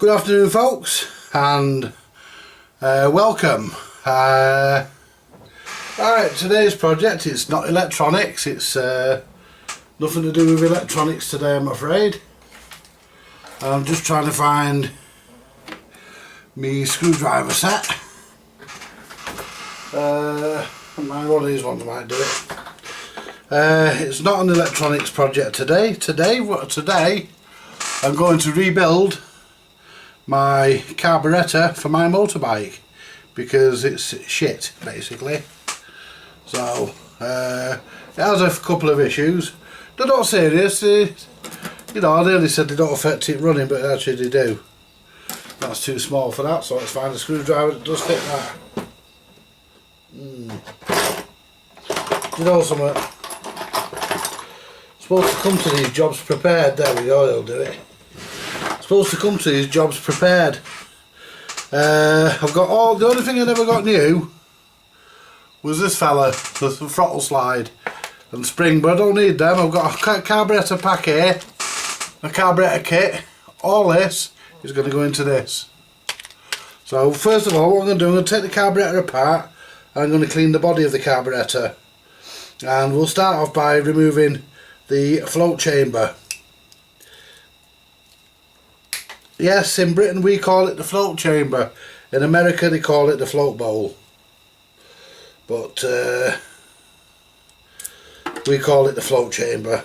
Good afternoon, folks, and welcome. Alright, today's project is not electronics, it's nothing to do with electronics today, I'm afraid. I'm just trying to find me screwdriver set. One of these ones might do it. It's not an electronics project today. Today I'm going to rebuild my carburetor for my motorbike because it's shit, basically. So it has a couple of issues. They're not serious. You know, I nearly said they don't affect it running, but actually they do. That's too small for that, so let's find a screwdriver that does fit that. You know something? Supposed to come to these jobs prepared. There we go, they'll do it. Supposed to come to these jobs prepared. I've got all. The only thing I never got new was this fella, the throttle slide and spring, but I don't need them. I've got a carburetor pack here, a carburetor kit. All this is going to go into this. So first of all, what I'm going to do, I'm going to take the carburetor apart and I'm going to clean the body of the carburetor, and we'll start off by removing the float chamber. Yes, in Britain we call it the float chamber. In America they call it the float bowl. But we call it the float chamber.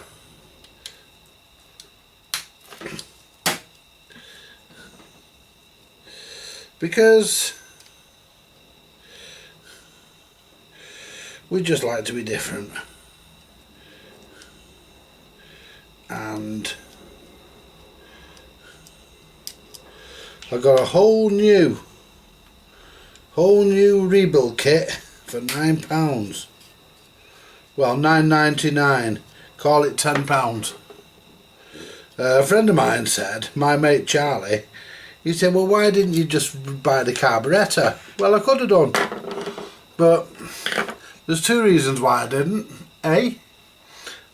Because we just like to be different. And I got a whole new rebuild kit for £9. Well, £9.99. Call it £10. A friend of mine said, my mate Charlie, he said, well, why didn't you just buy the carburetor? Well, I could have done, but there's two reasons why I didn't. A,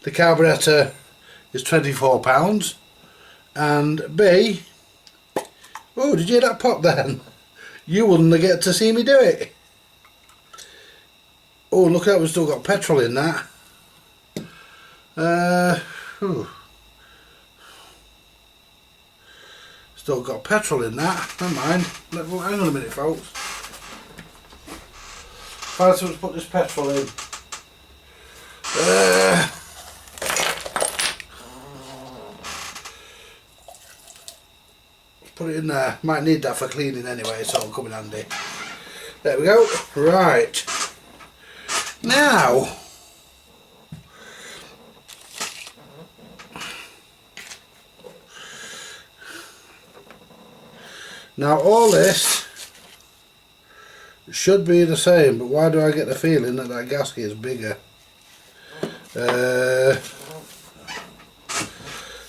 the carburetor is £24, and B, oh, did you hear that pop then? You wouldn't get to see me do it. Oh, look out, we've still got petrol in that. Still got petrol in that. Never mind. Hang on a minute, folks. Find someone to put this petrol in. Put it in there. Might need that for cleaning anyway, so it'll come in handy. There we go. Right. Now all this should be the same, but why do I get the feeling that that gasket is bigger?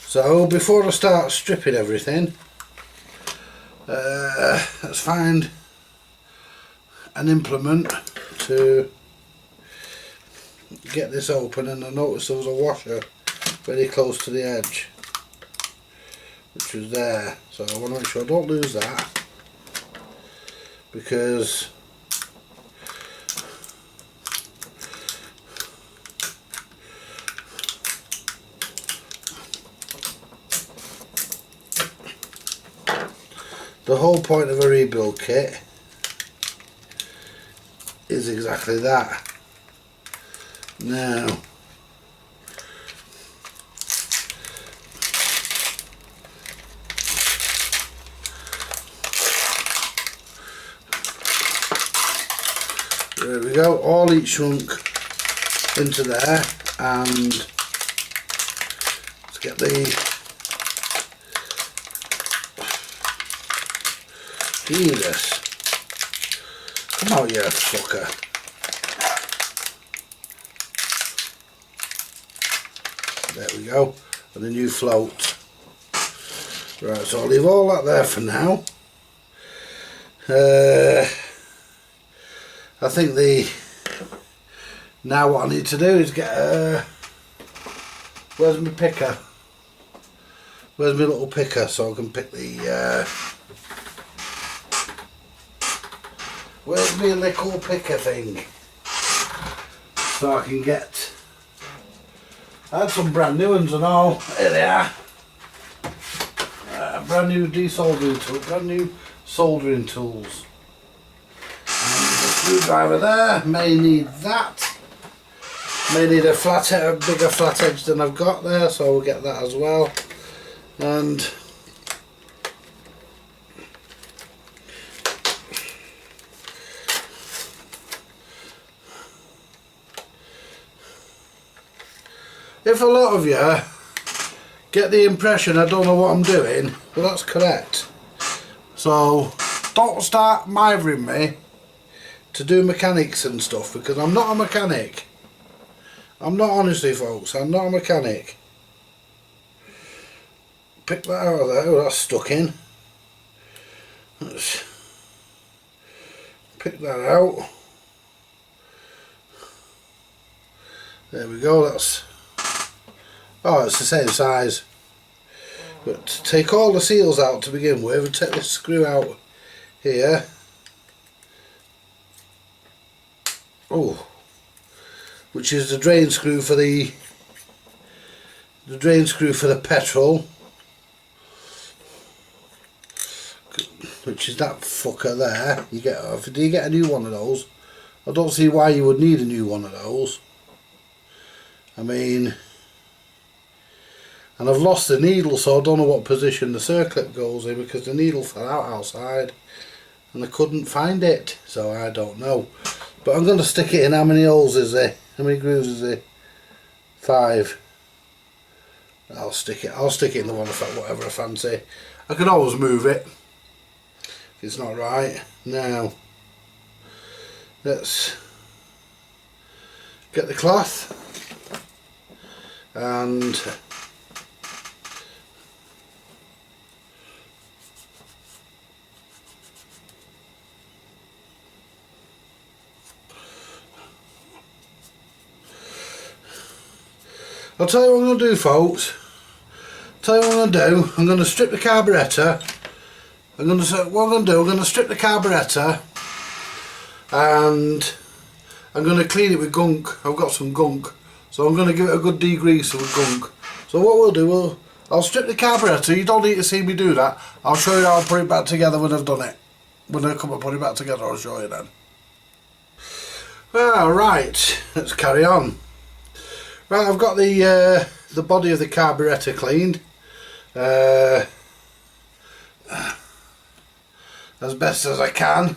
So before I start stripping everything, let's find an implement to get this open, and I noticed there was a washer very close to the edge, which was there, so I want to make sure I don't lose that, because the whole point of a rebuild kit is exactly that. Now, there we go, all each shrunk into there, and let's get the Jesus, come out, you fucker. There we go, and a new float. Right, so I'll leave all that there for now. I think now what I need to do is get where's my picker? Where's my little picker so I can pick the... where's my little picker thing? So I can get... I had some brand new ones and all. Here they are. Brand new desoldering tool, brand new soldering tools. And the screwdriver there, may need that. May need a bigger flat edge than I've got there, so we'll get that as well. And if a lot of you get the impression I don't know what I'm doing, well, that's correct. So don't start mithering me to do mechanics and stuff, because I'm not a mechanic. I'm not, honestly folks, I'm not a mechanic. Pick that out of there. Oh, that's stuck in. Let's pick that out. There we go, that's... oh, it's the same size. But take all the seals out to begin with and take this screw out here. Oh, which is the drain screw for the petrol, which is that fucker there. Do you get a new one of those? I don't see why you would need a new one of those. I mean, and I've lost the needle, so I don't know what position the circlip goes in, because the needle fell out outside and I couldn't find it, so I don't know. But I'm going to stick it in. How many holes is there? How many grooves is there? 5. I'll stick it in the one, whatever I fancy. I can always move it if it's not right. Now let's get the cloth and I'll tell you what I'm going to do, folks. I'm going to strip the carburetor. I'm going to strip the carburetor and I'm going to clean it with gunk. I've got some gunk, so I'm going to give it a good degreaser with gunk. So what we'll do, I'll strip the carburetor. You don't need to see me do that. I'll show you how I'll put it back together when I've done it. When I come and put it back together, I'll show you then. Right, let's carry on. Right, I've got the body of the carburetor cleaned as best as I can.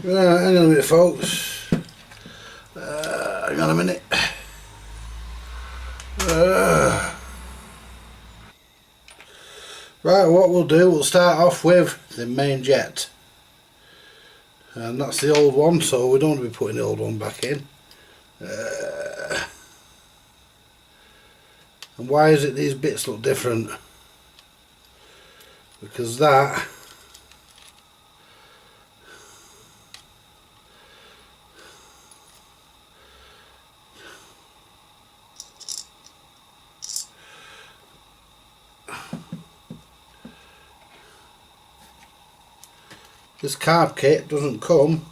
Right, hang on a minute, folks. Hang on a minute. Right, what we'll do, we'll start off with the main jet. And that's the old one, so we don't want to be putting the old one back in. And why is it these bits look different? Because that this carb kit doesn't come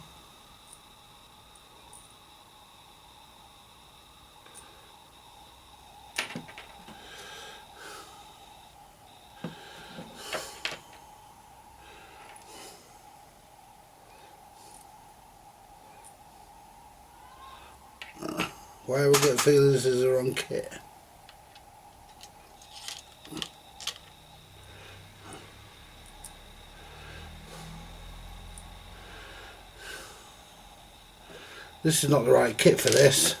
why have I got a feeling this is the wrong kit? This is not the right kit for this,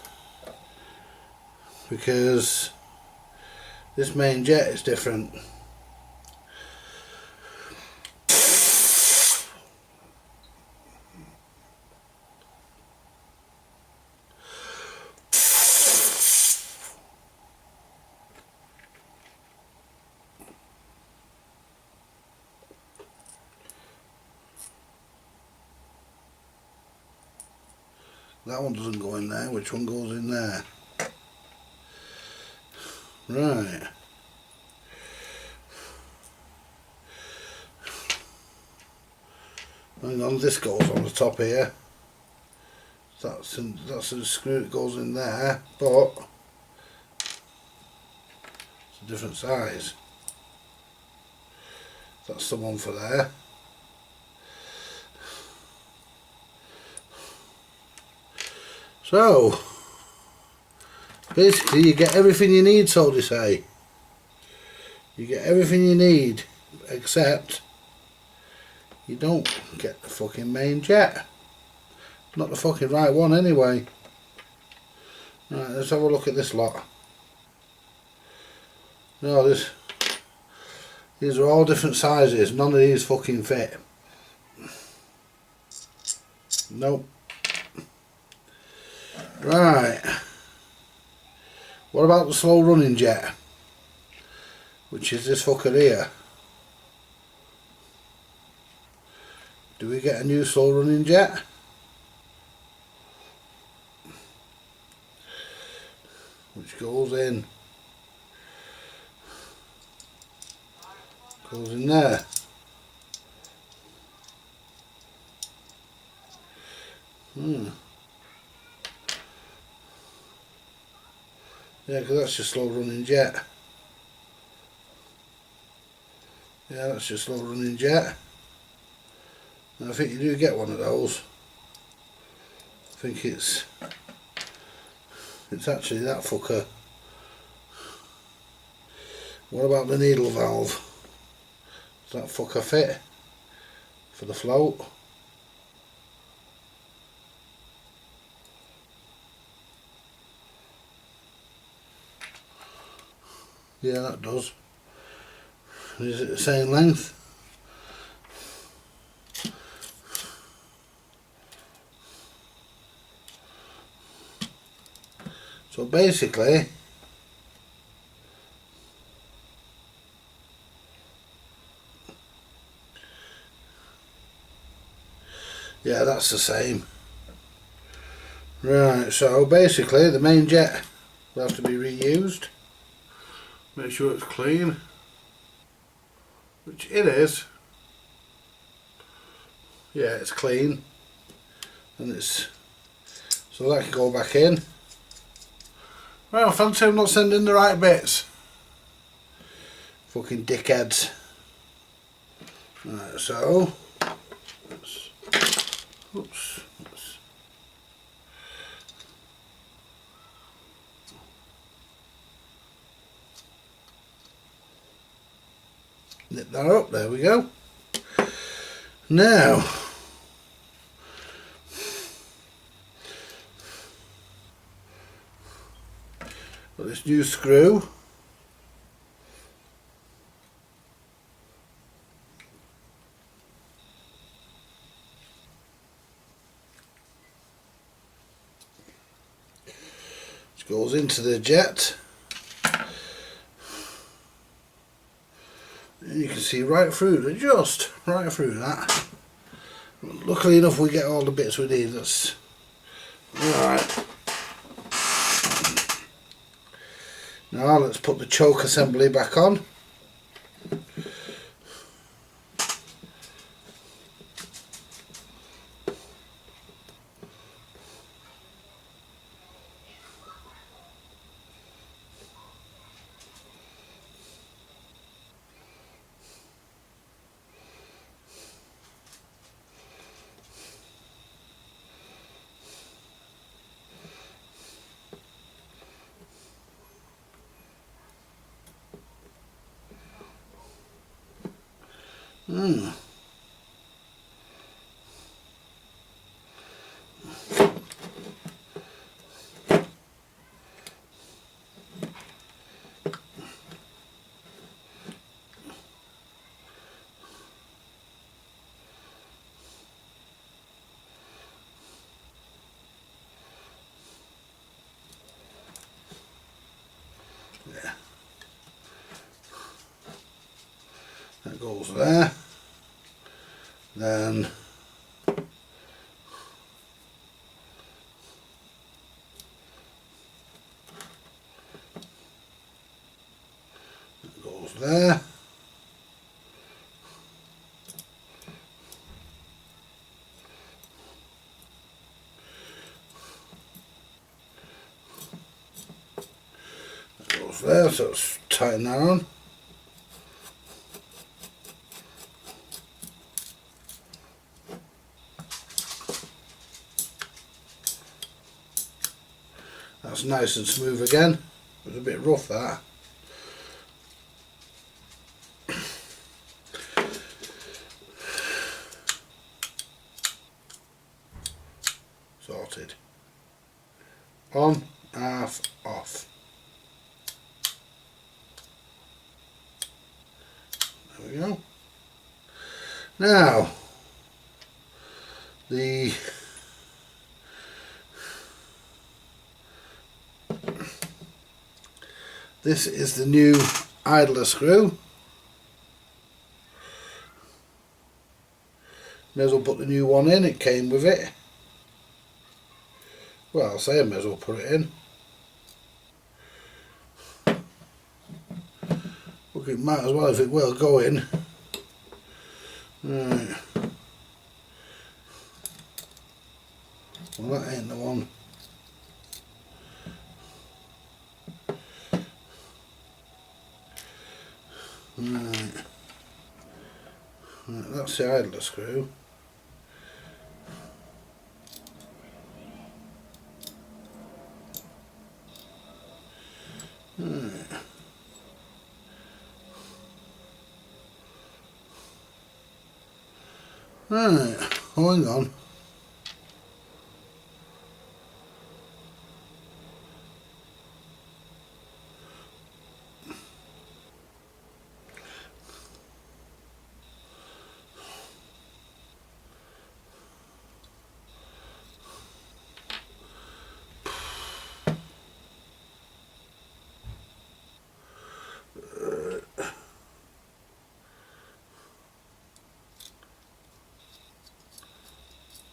because this main jet is different. That one doesn't go in there. Which one goes in there? Right. Hang on, this goes on the top here. That's a screw that goes in there, but it's a different size. That's the one for there. So basically you get everything you need, so to say. You get everything you need, except you don't get the fucking main jet. Not the fucking right one anyway. Right, let's have a look at this lot. No, these are all different sizes. None of these fucking fit. Nope. Right. What about the slow running jet? Which is this fucker here. Do we get a new slow running jet? Which goes in. Goes in there. Yeah, because that's your slow running jet. Yeah, that's your slow running jet. And I think you do get one of those. I think it's actually that fucker. What about the needle valve? Does that fucker fit for the float? Yeah, that does. Is it the same length? So basically, yeah, that's the same. Right, so basically the main jet will have to be reused. Make sure it's clean, which it is. Yeah, it's clean, and it's so that can go back in. Well, fancy I'm not sending the right bits. Fucking dickheads. Right, so oops. Nip that up, there we go. Now, got this new screw. Which goes into the jet. And you can see right through, just right through that. Luckily enough we get all the bits we need. That's alright. Now let's put the choke assembly back on. Yeah. That goes there. Then goes there. That goes there, so let's tighten that on. That's nice and smooth again. It was a bit rough, that. Sorted. On, half, off. There we go. Now, this is the new idler screw. May as well put the new one in, it came with it. Well, I'll say I may as well put it in. Look, it might as well if it will go in. Right. Well, that ain't the one. Right. Right, that's the idler screw. Right. Right, hang on.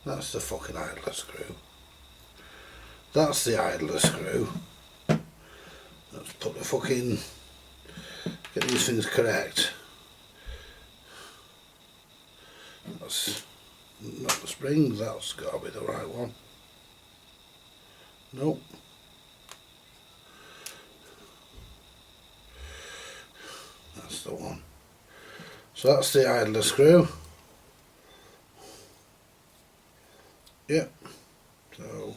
That's the fucking idler screw. That's the idler screw. Let's put the fucking, get these things correct. That's not the springs, that's got to be the right one. Nope. That's the one. So that's the idler screw. Yep. So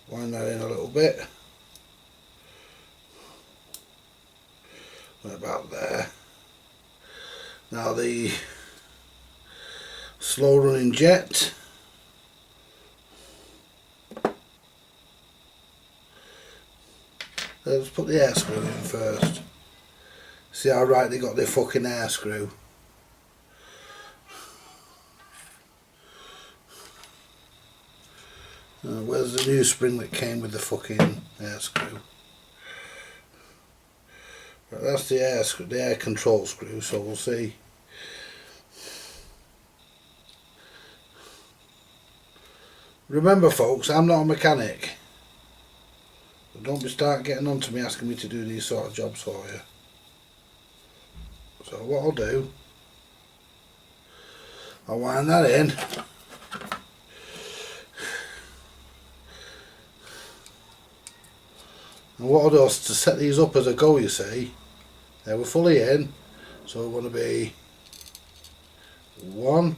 wind that in a little bit. Right about there. Now the slow running jet. Let's put the air screw in first. See how right they got their fucking air screw. Where's the new spring that came with the fucking air screw? Right, that's the air screw, the air control screw, so we'll see. Remember folks, I'm not a mechanic. So don't be start getting on to me asking me to do these sort of jobs for you. So what I'll do, I'll wind that in. And what I'll do is to set these up as I go, you see. They were fully in, so we want to be one.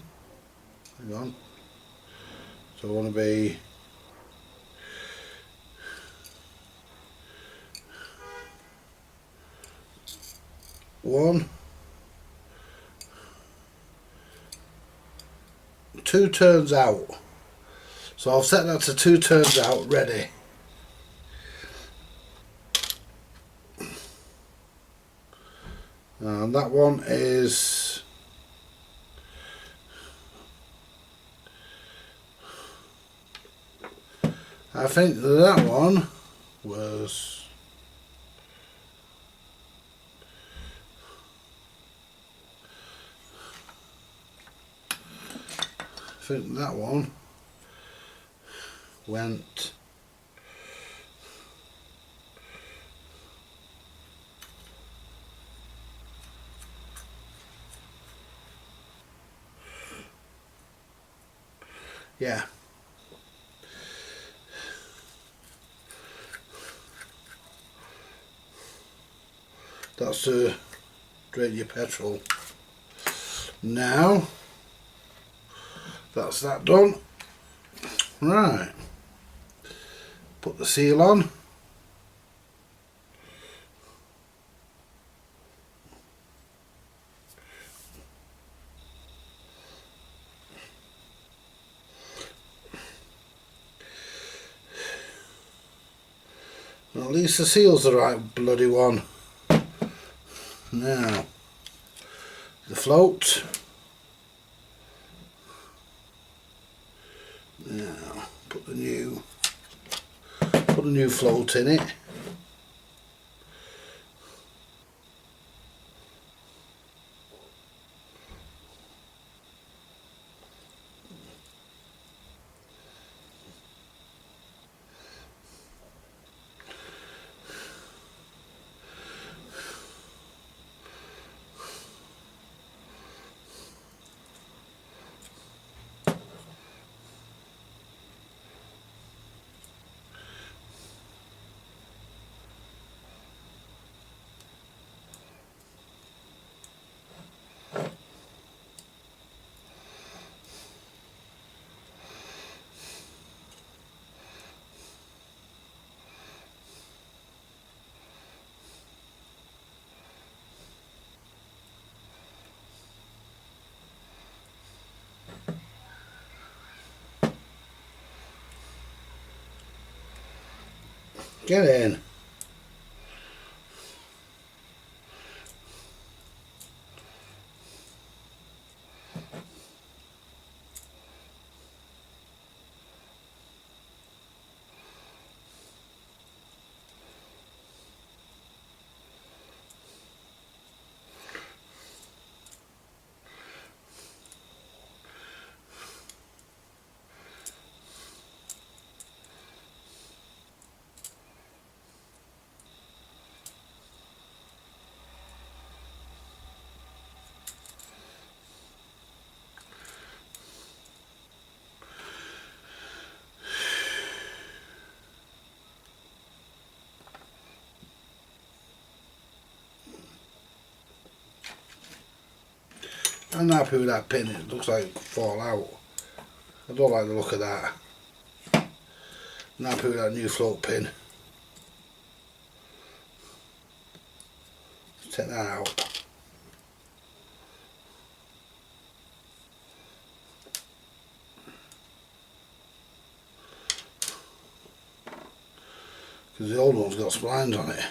Hang on. So I want to be one, two turns out. So I'll set that to 2 turns out, ready. And that one is I think that one was that one went Yeah. That's to drain your petrol. Now, that's that done. Right. Put the seal on. Well, at least the seal's the right bloody one. Now, the float. Now, put the new float in it. Get in. I'm happy with that pin, it looks like it'll fall out. I don't like the look of that. I'm happy with that new float pin. Let's take that out. Because the old one's got splines on it.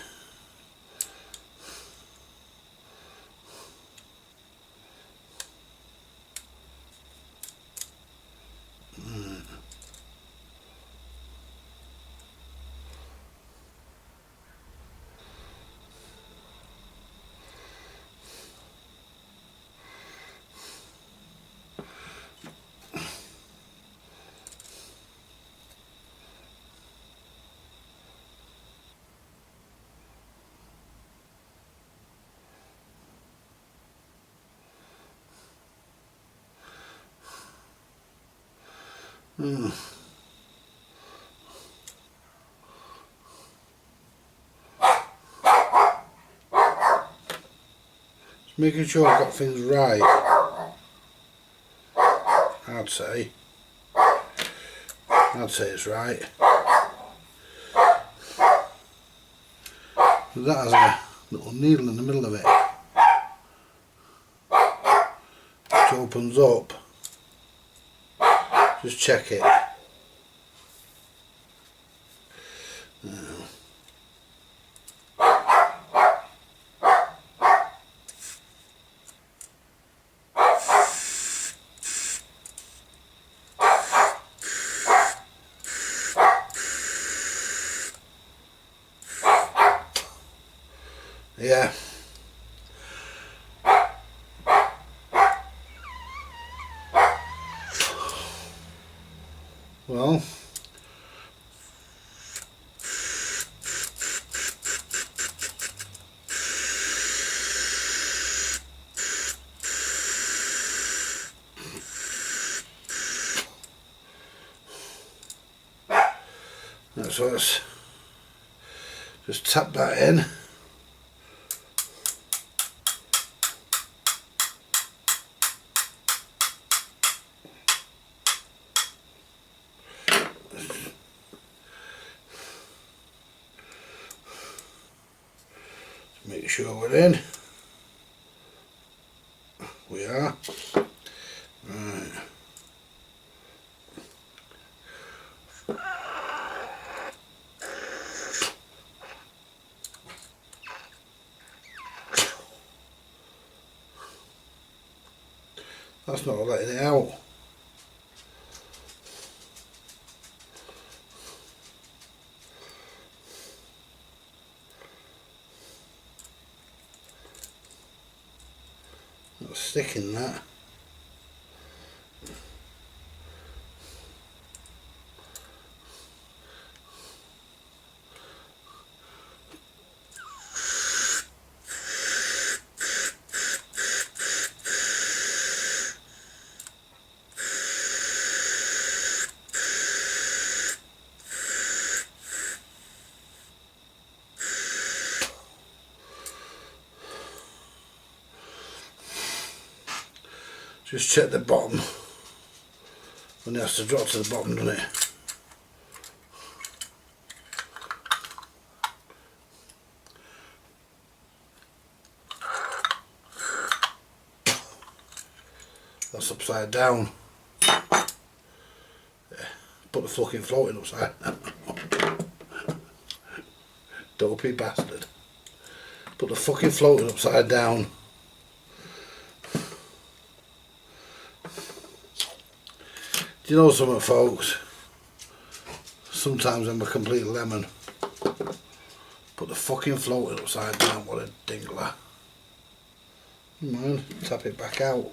Just making sure I've got things right, I'd say it's right. That has a little needle in the middle of it, which opens up. Just check it. Yeah. Well, so let's just tap that in. Make sure we're in. We are. Right. That's not letting it out. Not sticking that. Just check the bottom when it has to drop to the bottom, doesn't it? That's upside down. Yeah. Put the fucking floating upside down. Dopey bastard. Put the fucking floating upside down. Do you know something, folks? Sometimes I'm a complete lemon. Put the fucking floating upside down, what a dingler. Come on, tap it back out.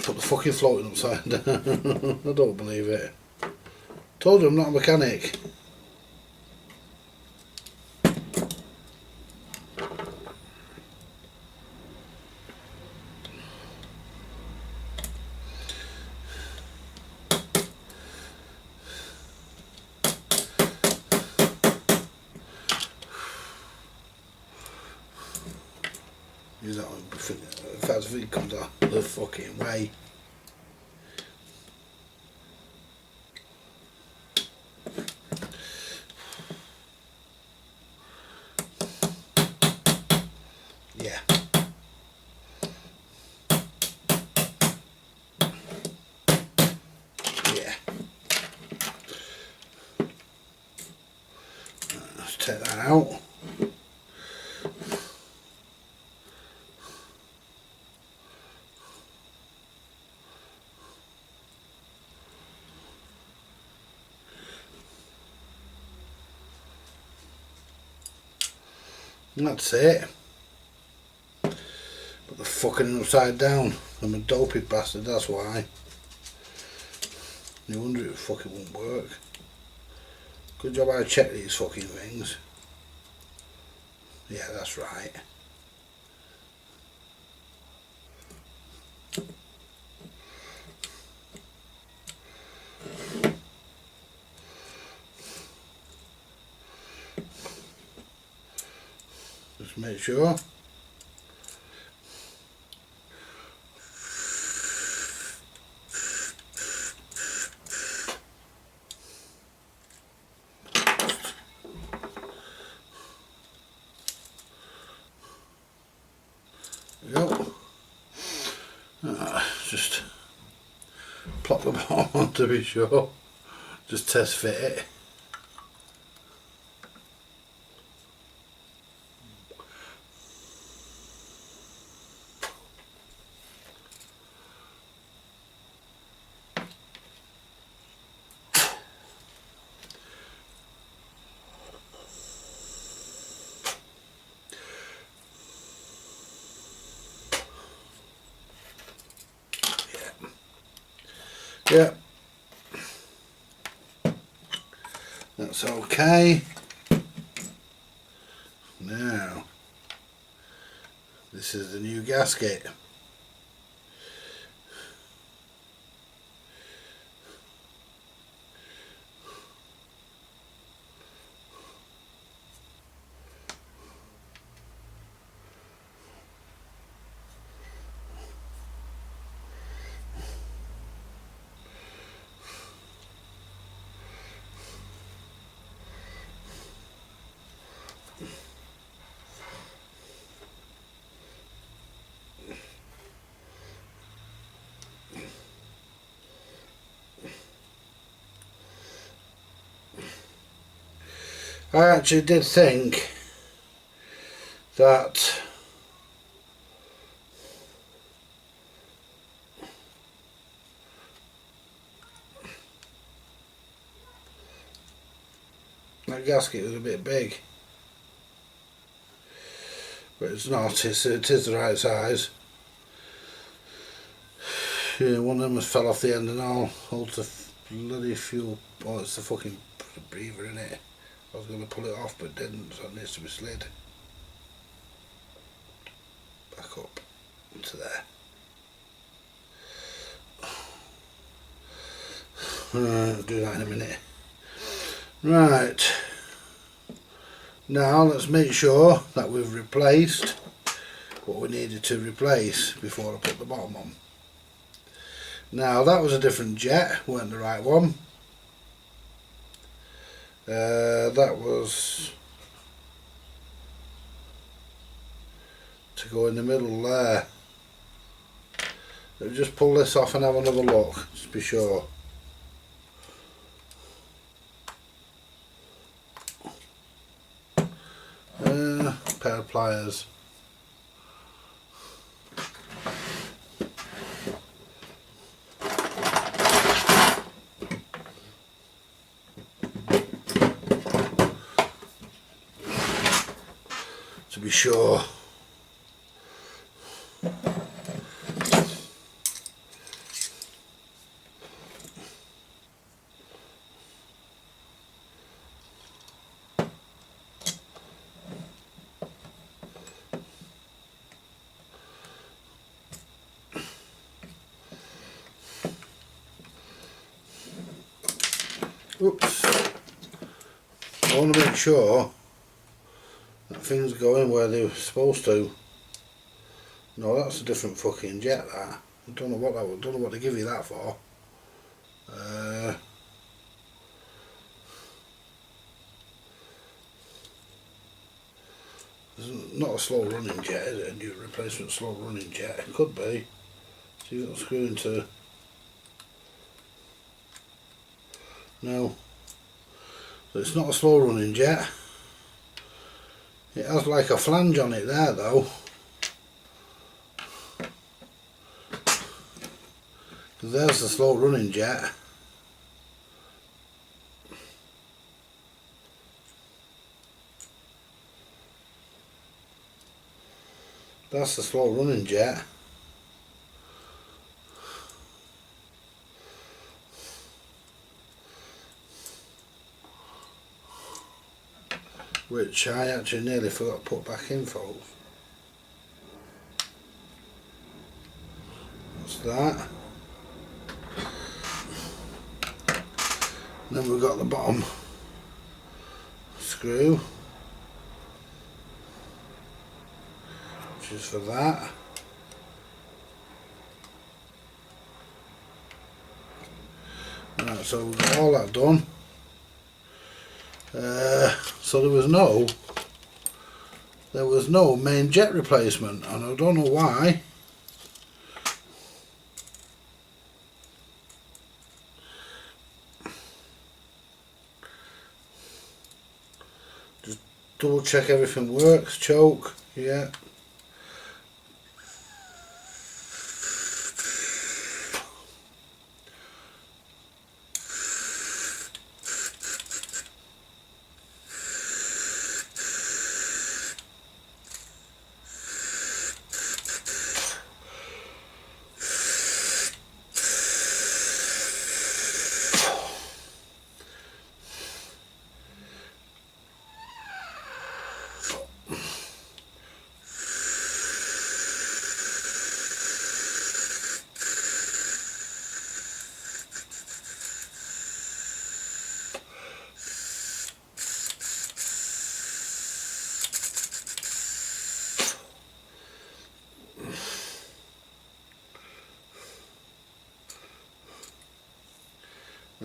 Put the fucking floating upside down. I don't believe it. Told you I'm not a mechanic. Use that one. In fact, if it comes out the fucking way. Yeah. Yeah. Let's take that out. And that's it. Put the fucking upside down. I'm a dopey bastard, that's why. No wonder it fucking won't work. Good job I checked these fucking things. Yeah, that's right. Just make sure. There we go. Just plop the bottom on to be sure. Just test fit it. Yeah, that's okay. Now, this is the new gasket. I actually did think that that gasket was a bit big, but it's not. It is the right size. Yeah, one of them has fell off the end and all. Holds the bloody fuel. Oh, it's the fucking breather in it. I was going to pull it off but didn't, so it needs to be slid back up to there. I'll do that in a minute. Right, now let's make sure that we've replaced what we needed to replace before I put the bottom on. Now that was a different jet, weren't the right one. That was to go in the middle there. Let's just pull this off and have another look, just be sure. Pair of pliers. To be sure. Oops. I want to make sure that things go in where they're supposed to. No, that's a different fucking jet, that. I don't know what that. Don't know what they give you that for. It's not a slow running jet, is it? A new replacement slow running jet. It could be. See, you've got to screw into. No. So it's not a slow running jet. It has like a flange on it there though. There's the slow running jet. That's the slow running jet. Which I actually nearly forgot to put back in, folks. That's that. And then we've got the bottom screw, which is for that. Right, so we've got all that done. So there was no main jet replacement, and I don't know why. Just double check everything works. Choke, yeah.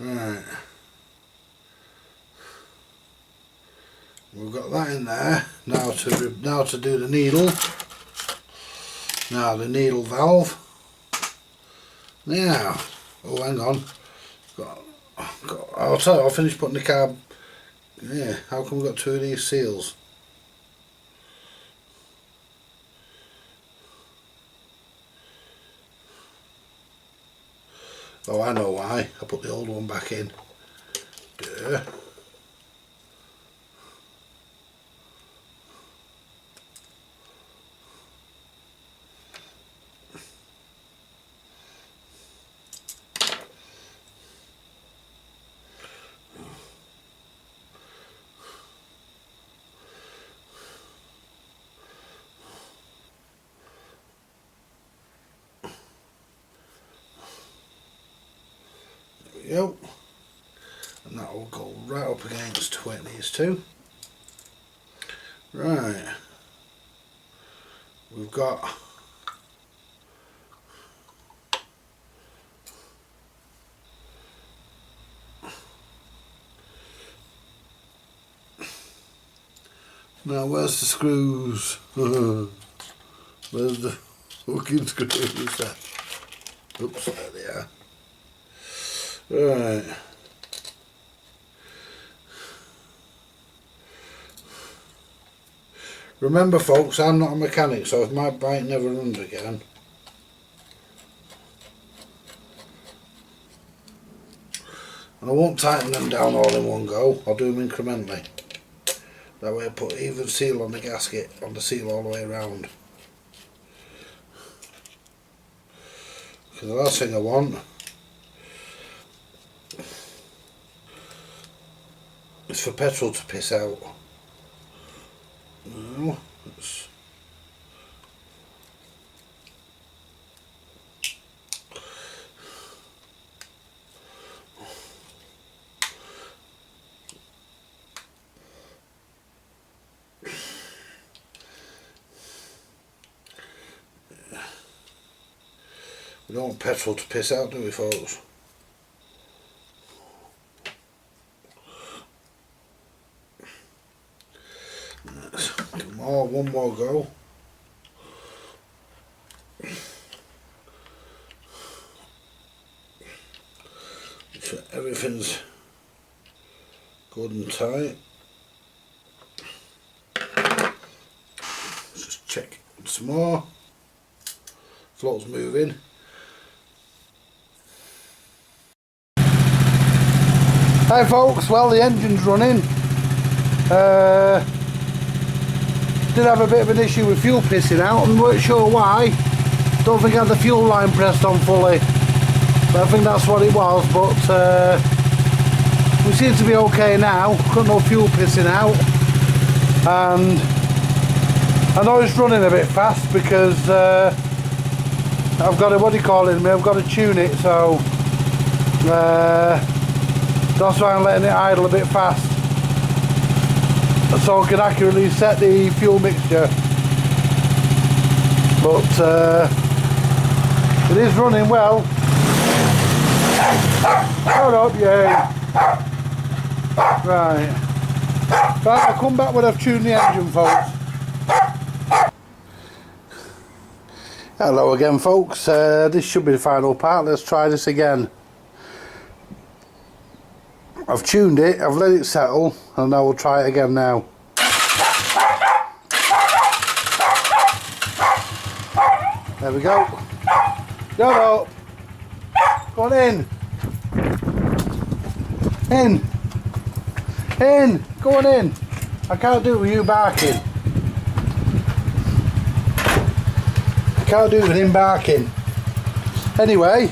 Right. We've got that in there. Now to do the needle. Now the needle valve. Now, oh hang on. I'll tell you, I'll finish putting the carb. Yeah, how come we've got two of these seals? Oh, I know why. I put the old one back in. Duh. Yep. And that will go right up against these two. Right. We've got now where's the screws? Where's the fucking screws? Oops, there they are. Right. Remember folks, I'm not a mechanic, so if my bike never runs again, I won't tighten them down all in one go, I'll do them incrementally. That way I put even seal on the gasket, on the seal all the way around. Because the last thing I want is for petrol to piss out. No, we don't want petrol to piss out, do we folks? Oh, one more go. So everything's good and tight. Let's just check some more. Float's moving. Hi folks, well the engine's running. Did have a bit of an issue with fuel pissing out and weren't sure why. Don't think I had the fuel line pressed on fully, but I think that's what it was. But we seem to be okay now. Got no fuel pissing out, and I know it's running a bit fast because I've got to, what do you call it? I've got to tune it, so that's why I'm letting it idle a bit fast, so I can accurately set the fuel mixture. But it is running well. Hold up, yeah. Right, I'll come back when I've tuned the engine, folks. Hello again, folks. This should be the final part. Let's try this again. I've tuned it, I've let it settle, and I will try it again now. There we go. Shut up. Go on in. In. In. Go on in. I can't do it with you barking. I can't do it with him barking. Anyway,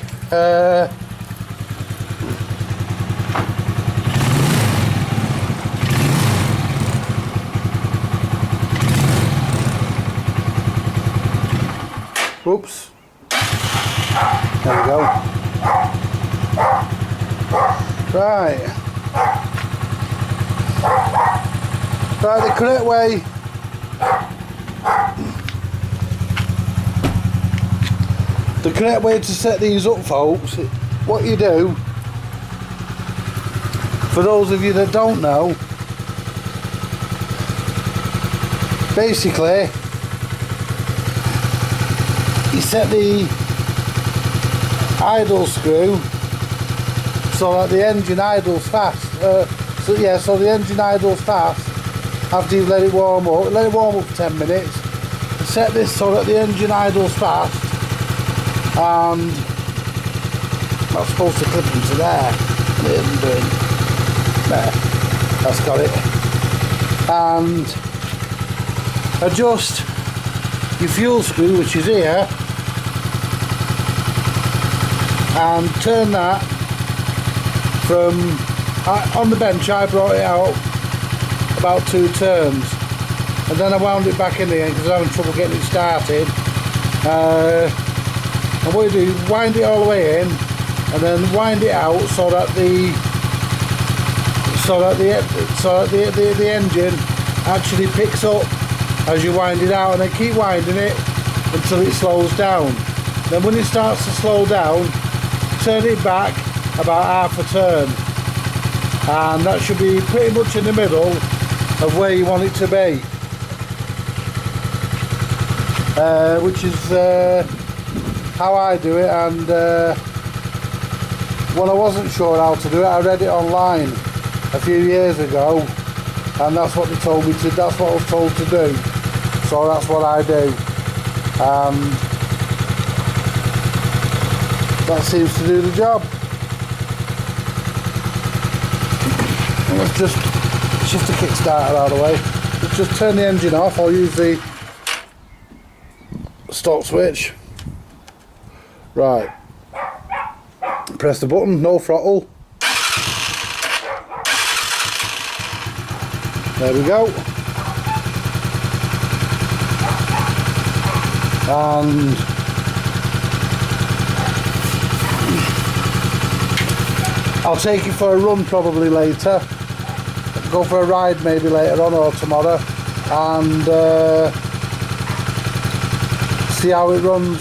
oops. There we go. Right. Right, the correct way. The correct way to set these up, folks, what you do For those of you that don't know, basically you set the idle screw so that the engine idles fast. So the engine idles fast after you've let it warm up. Let it warm up for 10 minutes. Set this so that the engine idles fast, and that's supposed to clip into there. It isn't doing. There, that's got it. And adjust your fuel screw, which is here, and turn that from on the bench. I brought it out about 2 turns, and then I wound it back in the end because I was having trouble getting it started. And what you do, wind it all the way in, and then wind it out so that the engine actually picks up as you wind it out, and then keep winding it until it slows down. Then when it starts to slow down, turn it back about half a turn, and that should be pretty much in the middle of where you want it to be, which is how I do it. And when I wasn't sure how to do it, I read it online a few years ago, and that's what they told me to. That's what I was told to do, so that's what I do. That seems to do the job. Let's just shift the kickstarter out of the way. Let's just turn the engine off. I'll use the stop switch. Right. Press the button, no throttle. There we go. And I'll take it for a run probably later. Go for a ride maybe later on or tomorrow, and see how it runs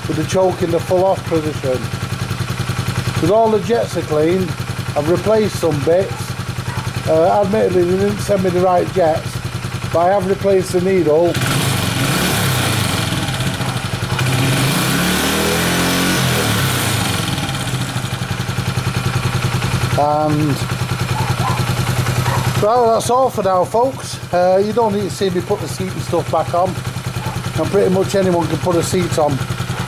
with the choke in the full off position. With all the jets are cleaned, I've replaced some bits. Admittedly they didn't send me the right jets, but I have replaced the needle. And well, that's all for now, folks. You don't need to see me put the seat and stuff back on, and pretty much anyone can put a seat on.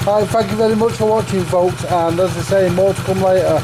Alright, thank you very much for watching, folks, and as I say, more to come later.